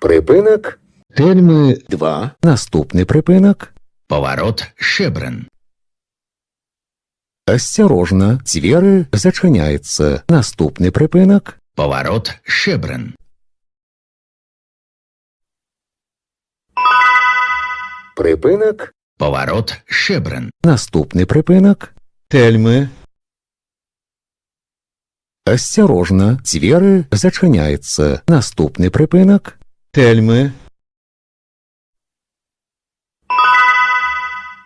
Припинок. Тельми 2. Наступний припинок. Поворот Щебрин. Осторожно, двери зачиняються. Наступний припинок. Поворот Щебрин. Припинок. Поворот Щебрин. Наступний припинок. Тельми. Осторожно, двери зачиняються. Наступний припинок. Тельми.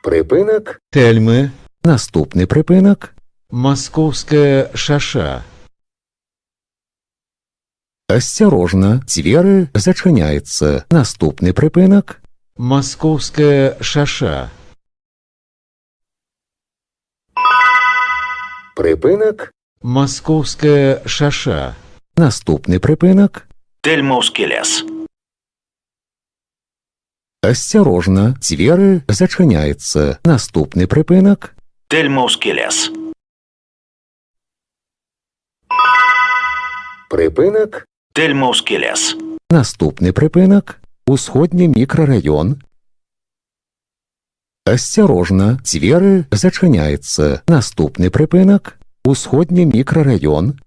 Припинок. Тельми. Наступний припинок. Московская шаша. Осторожно, двери зачиняються. Наступний припинок. Московская шаша. Припинок. Московская шаша. Наступний припинок. Тельмовський лес. Осторожно, двери зачиняються. Наступний припинок. Тельмовський лес. Припинок. Тельмовський лес. Наступний припинок. Усходній мікрорайон. Осторожно, двери зачиняються. Наступний припинок. Усходній мікрорайон.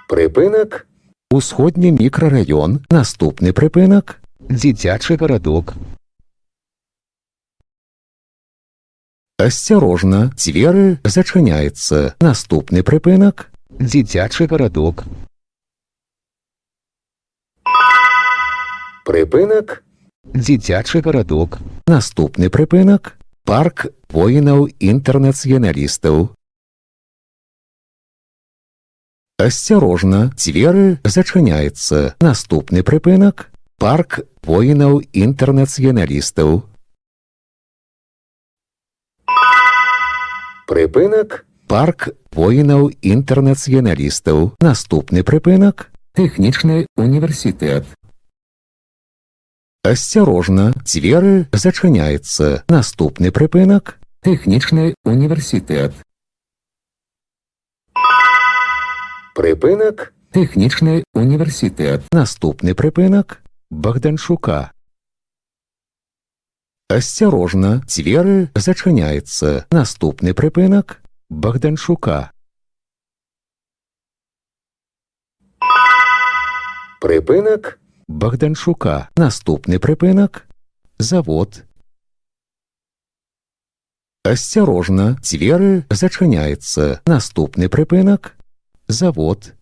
Припинок. Усходній мікрорайон. Наступний припинок. Дитячий городок. Осторожно, двери зачиняються. Наступний припинок. Дитячий городок. Припинок. Дитячий городок. Наступний припинок. Парк воїнів-інтернаціоналістів. Осторожно, двери зачиняються. Наступний припинок. Парк воїнів-інтернаціоналістів. Припинок. Парк воїнів-інтернаціоналістів. Наступний припинок. Технічний університет. Осторожно, двери зачиняються. Наступний припинок. Технічний університет. Припинок. Технічний університет. Наступний припинок. Богданчука. Осторожно, двери зачиняються. Наступний припинок. Богданчука. Припинок. Богданчука. Наступний припинок. Завод. Осторожно, двери зачиняються. Наступний припинок. Завод.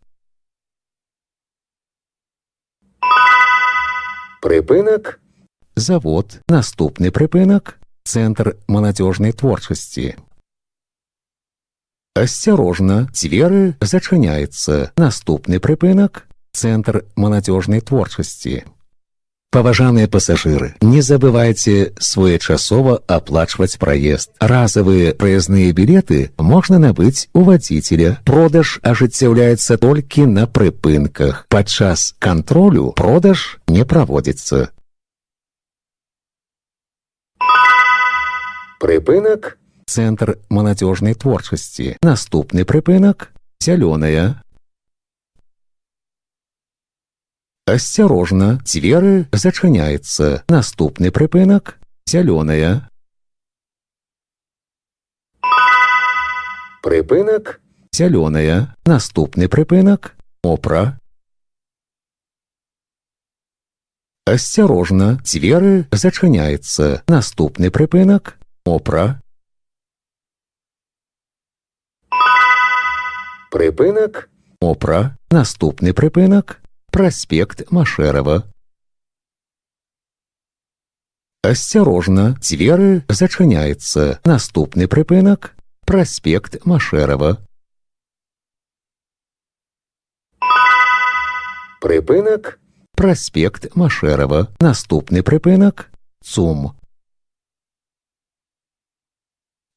Припинок. Завод. Наступний припинок. Центр молодежной творчости. Осторожно, двери зачиняються. Наступний припинок. Центр молодежной творчости. Паважаныя пассажиры, не забывайте своечасова оплачивать проезд. Разовые проездные билеты можно набыть у водителя. Продаж ажыццяўляецца толькі на прыпынках. Падчас кантролю продаж не проводится. Прыпынак. Центр молодежной творчости. Наступный прыпынак. Зялёная. Осторожно, двери зачиняються. Наступний припинок. Зелёная. Припинок. Зелёная. Наступний припинок. Опра. Осторожно, двери зачиняються. Наступний припинок. Опра. Припинок. Опра. Наступний припинок. Проспект Машерова. Осторожно, двери зачиняються. Наступний припинок. Проспект Машерова. Припинок. Проспект Машерова. Наступний припинок. ЦУМ.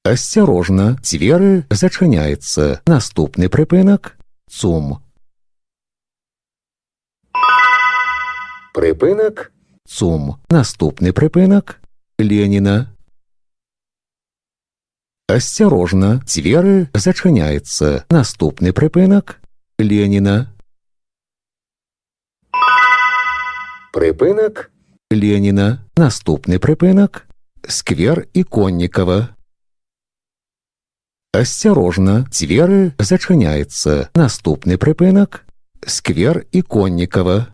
Осторожно, двери зачиняються. Наступний припинок. ЦУМ. Припинок. ЦУМ. Наступний припинок. Леніна. Осторожно, двери зачиняються. Наступний припинок. Леніна. Припинок Леніна. Наступний припинок сквер Иконникова. Осторожно, двери зачиняються. Наступний припинок сквер Иконникова.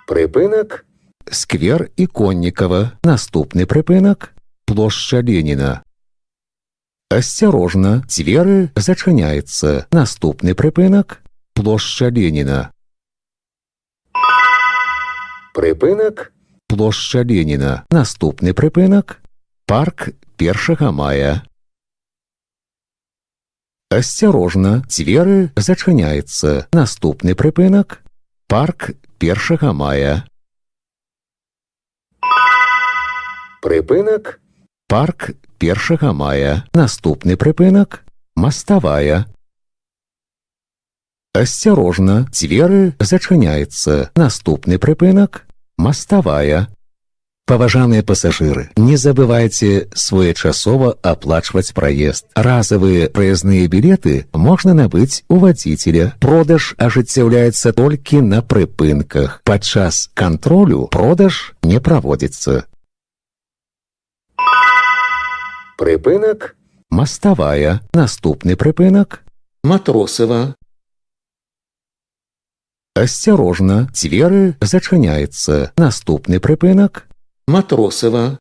Припинок сквер Иконникова. Наступний припинок площа Леніна. Осторожно, двери зачиняються. Наступний припинок площа Леніна. Припинок площа Леніна. Наступний припинок парк 1 мая. Осторожно, двери зачиняються. Наступний припинок парк 1 мая. Припинок парк 1 мая. Наступний припинок мостовая. Осторожно, двери зачиняються. Наступний припинок мостовая. Паважаныя пассажиры, не забывайте своечасова оплачивать проезд. Разовые проездные билеты можно набыть у водителя. Продаж ажыццяўляецца толькі на прыпынках. Падчас кантролю продаж не проводится. Прыпынак мостовая. Наступный прыпынак Матросова. Осторожно, двери зачиняються. Наступний припинок Матросова.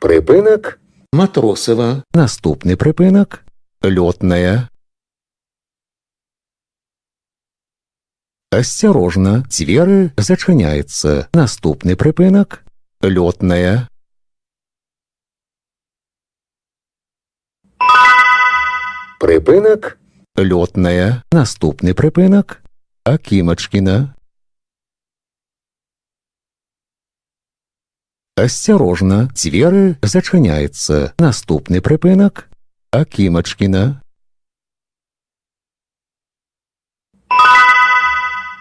Припинок Матросова. Наступний припинок Льотная. Осторожно, двери зачиняються. Наступний припинок Льотная. Припинок Льотная. Наступний припинок Акимочкина. Осторожно, двери зачиняються. Наступний припинок Акимочкина.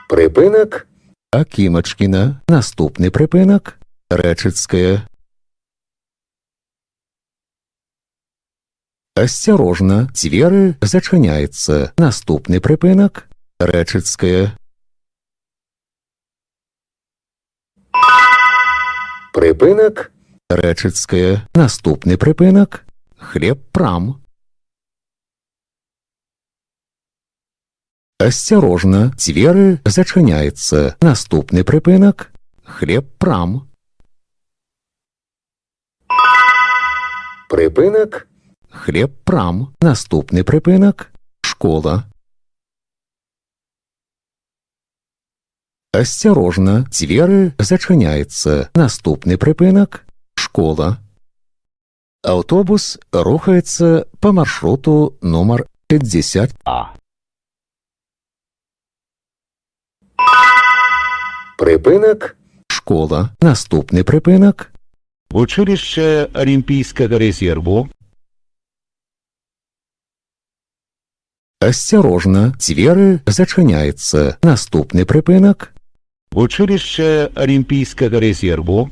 Припинок Акимочкина. Наступний припинок Речицьке. Осторожно, двери зачиняються. Наступний припинок Речицьке. Припинок Речицьке. Наступний припинок Хлебпрам. Осторожно, двери зачиняються. Наступний припинок Хлебпрам. Припинок Хлебпрам. Наступний припинок школа. Осторожно, двери зачиняються. Наступний припинок школа. Автобус рухається по маршруту номер 50А. Припинок школа. Наступний припинок Училище Олимпийского резерву. Осторожно, двери зачиняються. Наступний припинок Училище Олимпийского резерву.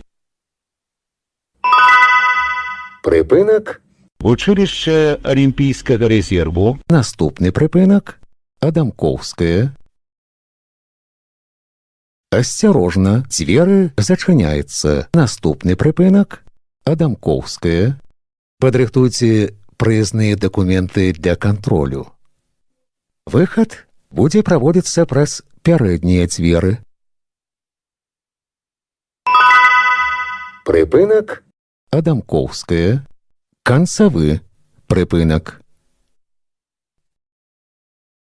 Припинок Училище Олимпийского резерву. Наступний припинок Адамковське. Осторожно, двери зачиняються. Наступний припинок Адамковське. Подрыхтуйте проездные документы для контролю. Выход будзе праводзіцца праз пярэднія дзверы. Прыпынак Адамковская. Канцавы прыпынак.